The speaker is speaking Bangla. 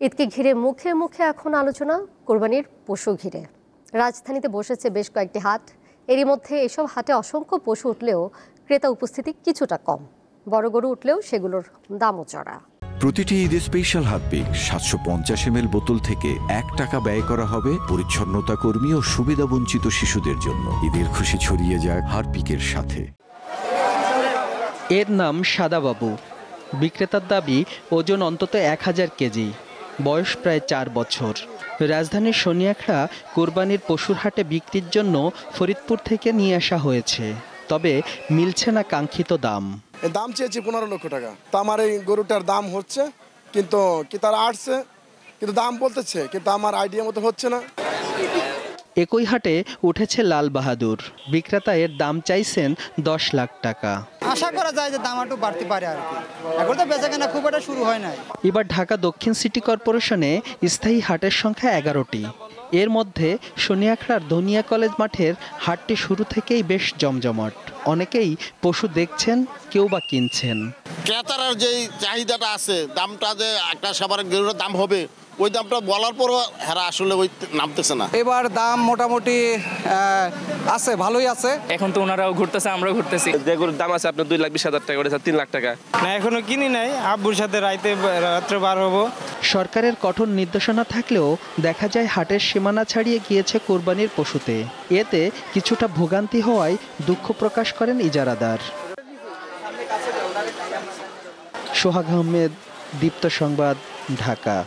ঈদকে ঘিরে মুখে মুখে এখন আলোচনা কোরবানির পশু ঘিরে। রাজধানীতে বসেছে বেশ কয়েকটি হাট। এরই মধ্যে এসব হাটে অসংখ্য পশু উঠলেও ক্রেতা উপস্থিতি কিছুটা কম। বড় গরু উঠলেও সেগুলোর দামও চড়া। প্রতিটি ঈদে স্পেশাল হারপিক 750 ml বোতল থেকে 1 টাকা ব্যয় করা হবে পরিচ্ছন্নতা কর্মী ও সুবিধাবঞ্চিত শিশুদের জন্য। ঈদের খুশি ছড়িয়ে যায় হারপিকের সাথে। এর নাম সাদাবাবু। বিক্রেতার দাবি ওজন অন্তত 1000 কেজি, বয়স প্রায় 4 বছর। রাজধানীর শনিয়াখড়া কোরবানির পশুর হাটে বিক্রির জন্য ফরিদপুর থেকে নিয়ে আসা হয়েছে, তবে মিলছে না কাঙ্ক্ষিত দাম। দাম চেয়েছি 15 লক্ষ টাকা। তো আমার এই গরুটার দাম হচ্ছে, কিন্তু কি তারা আসছে, কিন্তু দাম বলতেছে, কিন্তু আমার আইডিয়া মতো হচ্ছে না। একই হাটে উঠেছে লাল বাহাদুর। বিক্রেতা এর দাম চাইছেন 10 লাখ টাকা। আশা করা যায় যে দাম একটু বাড়তে পারে আর কি। এখন তো বেচাকেনা খুব একটা শুরু হয় নাই। এবার ঢাকা দক্ষিণ সিটি কর্পোরেশনে স্থায়ী হাটের সংখ্যা 11টি। এর মধ্যে শনিয়াখড়ার ধনিয়া কলেজ মাঠের হাটটি শুরু থেকেই বেশ জমজমাট। অনেকেই পশু দেখছেন, কেউ বা কিনছেন। ক্রেতার যেই চাহিদাটা আছে, দামটা যে একটা সবার গরুর দাম হবে, ওই দামটা বলার পরও হেরা আসলে ওই নামতেছে না। এবার দাম মোটামুটি আছে, ভালোই আছে। এখন তো ওনারাও ঘুরতেছে, আমরাও ঘুরতেছি। যে গরুর দাম আছে আপনার 2,20,000 টাকা করে, 3 লাখ টাকা। না, এখনো কিনি নাই। আব্বুর সাথে রাত্রে বার হবো। সরকারের কঠোর নির্দেশনা থাকলেও দেখা যায় হাটের সীমানা ছাড়িয়ে গিয়েছে কোরবানির পশুতে। এতে কিছুটা ভোগান্তি হওয়ায় দুঃখ প্রকাশ করেন ইজারাদার। সোহাগ আহমেদ, দীপ্ত সংবাদ, ঢাকা।